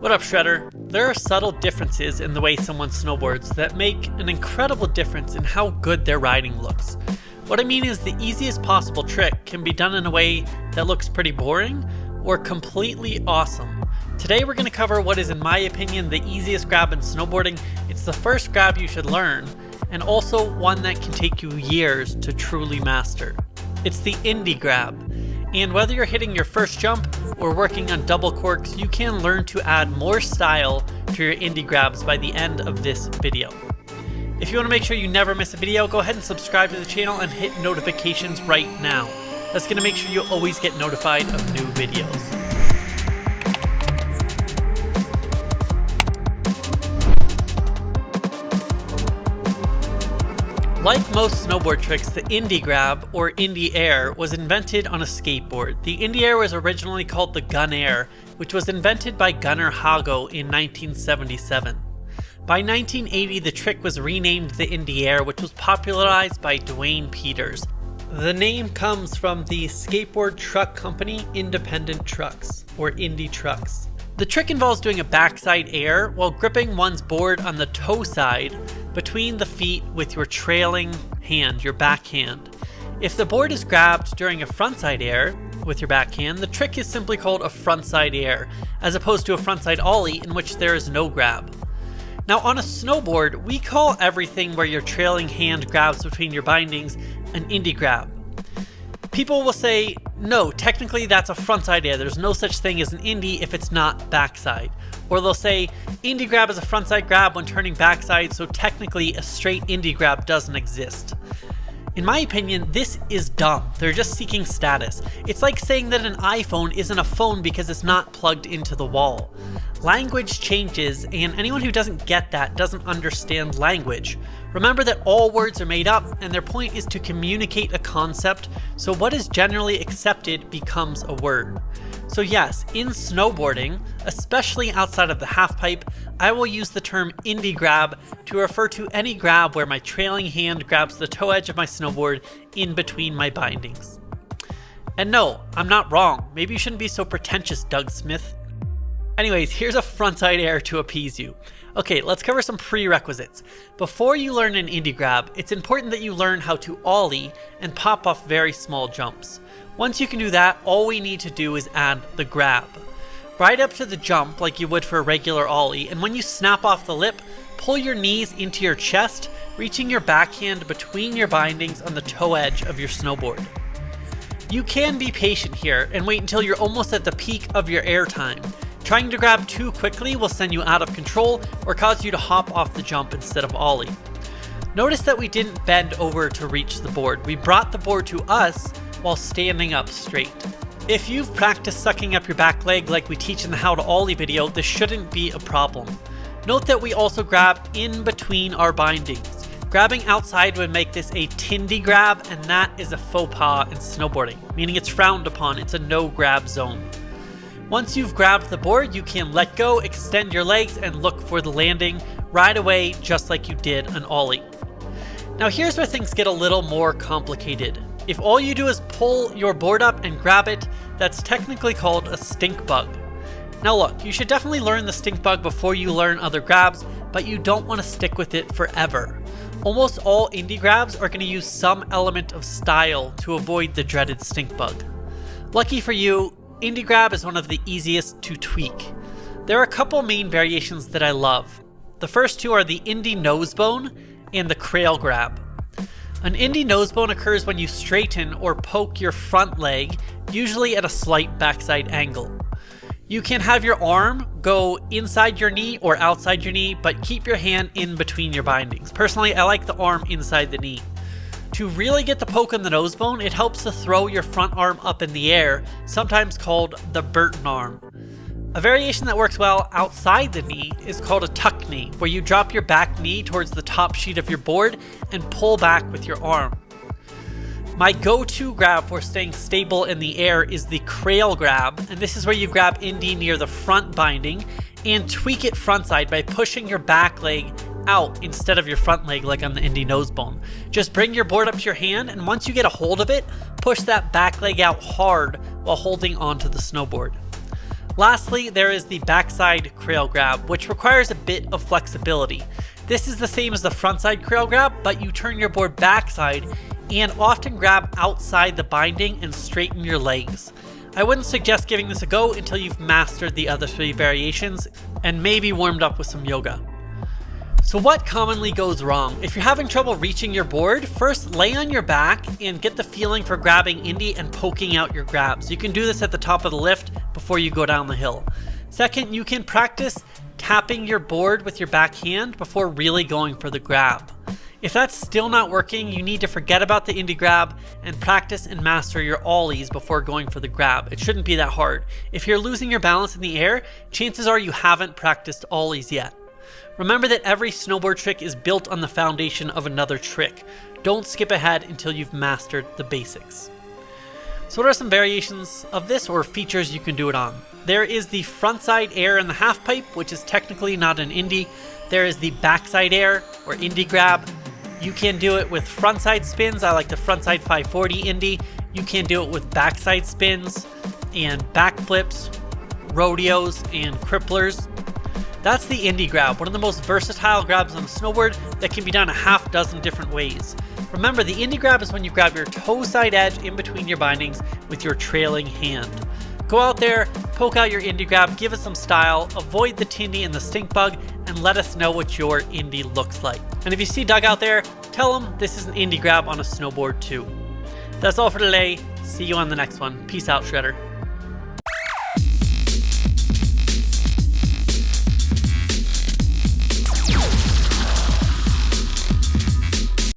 What up, Shredder? There are subtle differences in the way someone snowboards that make an incredible difference in how good their riding looks. What I mean is the easiest possible trick can be done in a way that looks pretty boring or completely awesome. Today we're going to cover what is, in my opinion, the easiest grab in snowboarding. It's the first grab you should learn, and also one that can take you years to truly master. It's the Indy Grab. And whether you're hitting your first jump or working on double corks, you can learn to add more style to your Indy Grabs by the end of this video. If you want to make sure you never miss a video, go ahead and subscribe to the channel and hit notifications right now. That's going to make sure you always get notified of new videos. Like most snowboard tricks, the Indy Grab, or Indy Air, was invented on a skateboard. The Indy Air was originally called the Gun Air, which was invented by Gunnar Hago in 1977. By 1980, the trick was renamed the Indy Air, which was popularized by Duane Peters. The name comes from the skateboard truck company Independent Trucks, or Indy Trucks. The trick involves doing a backside air while gripping one's board on the toe side between the feet with your trailing hand, your backhand. If the board is grabbed during a frontside air with your backhand, the trick is simply called a frontside air, as opposed to a frontside ollie in which there is no grab. Now on a snowboard, we call everything where your trailing hand grabs between your bindings an Indy Grab. People will say, no, technically that's a frontside air. There's no such thing as an Indy if it's not backside. Or they'll say, Indy Grab is a frontside grab when turning backside, so technically a straight Indy Grab doesn't exist. In my opinion, this is dumb. They're just seeking status. It's like saying that an iPhone isn't a phone because it's not plugged into the wall. Language changes, and anyone who doesn't get that doesn't understand language. Remember that all words are made up, and their point is to communicate a concept, so what is generally accepted becomes a word. So yes, in snowboarding, especially outside of the halfpipe, I will use the term Indy Grab to refer to any grab where my trailing hand grabs the toe edge of my snowboard in between my bindings. And no, I'm not wrong. Maybe you shouldn't be so pretentious, Doug Smith. Anyways, here's a frontside air to appease you. Okay, let's cover some prerequisites. Before you learn an Indy Grab, it's important that you learn how to ollie and pop off very small jumps. Once you can do that, all we need to do is add the grab. Ride up to the jump like you would for a regular ollie, and when you snap off the lip, pull your knees into your chest, reaching your backhand between your bindings on the toe edge of your snowboard. You can be patient here and wait until you're almost at the peak of your air time. Trying to grab too quickly will send you out of control or cause you to hop off the jump instead of ollie. Notice that we didn't bend over to reach the board. We brought the board to us while standing up straight. If you've practiced sucking up your back leg like we teach in the How to Ollie video, this shouldn't be a problem. Note that we also grab in between our bindings. Grabbing outside would make this a Tindy Grab, and that is a faux pas in snowboarding, meaning it's frowned upon. It's a no grab zone. Once you've grabbed the board, you can let go, extend your legs, and look for the landing. Ride away just like you did an ollie. Now here's where things get a little more complicated. If all you do is pull your board up and grab it, that's technically called a STINKBUG. Now look, you should definitely learn the STINKBUG before you learn other grabs, but you don't want to stick with it forever. Almost all Indy Grabs are going to use some element of style to avoid the dreaded STINKBUG. Lucky for you, Indy Grab is one of the easiest to tweak. There are a couple main variations that I love. The first two are the Indy Nosebone and the Crail Grab. An Indy Nosebone occurs when you straighten or poke your front leg, usually at a slight backside angle. You can have your arm go inside your knee or outside your knee, but keep your hand in between your bindings. Personally, I like the arm inside the knee. To really get the poke on the nosebone, it helps to throw your front arm up in the air, sometimes called the Burton arm. A variation that works well outside the knee is called a tuck knee, where you drop your back knee towards the top sheet of your board and pull back with your arm. My go-to grab for staying stable in the air is the Crail Grab, and this is where you grab Indy near the front binding and tweak it frontside by pushing your back leg out instead of your front leg like on the Indy Nosebone. Just bring your board up to your hand, and once you get a hold of it, push that back leg out hard while holding onto the snowboard. Lastly, there is the backside crail grab, which requires a bit of flexibility. This is the same as the frontside crail grab, but you turn your board backside and often grab outside the binding and straighten your legs. I wouldn't suggest giving this a go until you've mastered the other 3 variations and maybe warmed up with some yoga. So what commonly goes wrong? If you're having trouble reaching your board, first lay on your back and get the feeling for grabbing Indy and poking out your grabs. You can do this at the top of the lift before you go down the hill. Second, you can practice tapping your board with your back hand before really going for the grab. If that's still not working, you need to forget about the Indy grab and practice and master your ollies before going for the grab. It shouldn't be that hard. If you're losing your balance in the air, chances are you haven't practiced ollies yet. Remember that every snowboard trick is built on the foundation of another trick. Don't skip ahead until you've mastered the basics. So what are some variations of this or features you can do it on? There is the frontside air in the half pipe, which is technically not an Indy. There is the backside air or Indy grab. You can do it with frontside spins. I like the frontside 540 Indy. You can do it with backside spins and backflips, rodeos, and cripplers. That's the Indy grab, one of the most versatile grabs on the snowboard that can be done a half dozen different ways. Remember, the Indy grab is when you grab your toe side edge in between your bindings with your trailing hand. Go out there, poke out your Indy grab, give it some style, avoid the tindy and the stink bug, and let us know what your Indy looks like. And if you see Doug out there, tell him this is an Indy grab on a snowboard too. That's all for today. See you on the next one. Peace out, Shredder.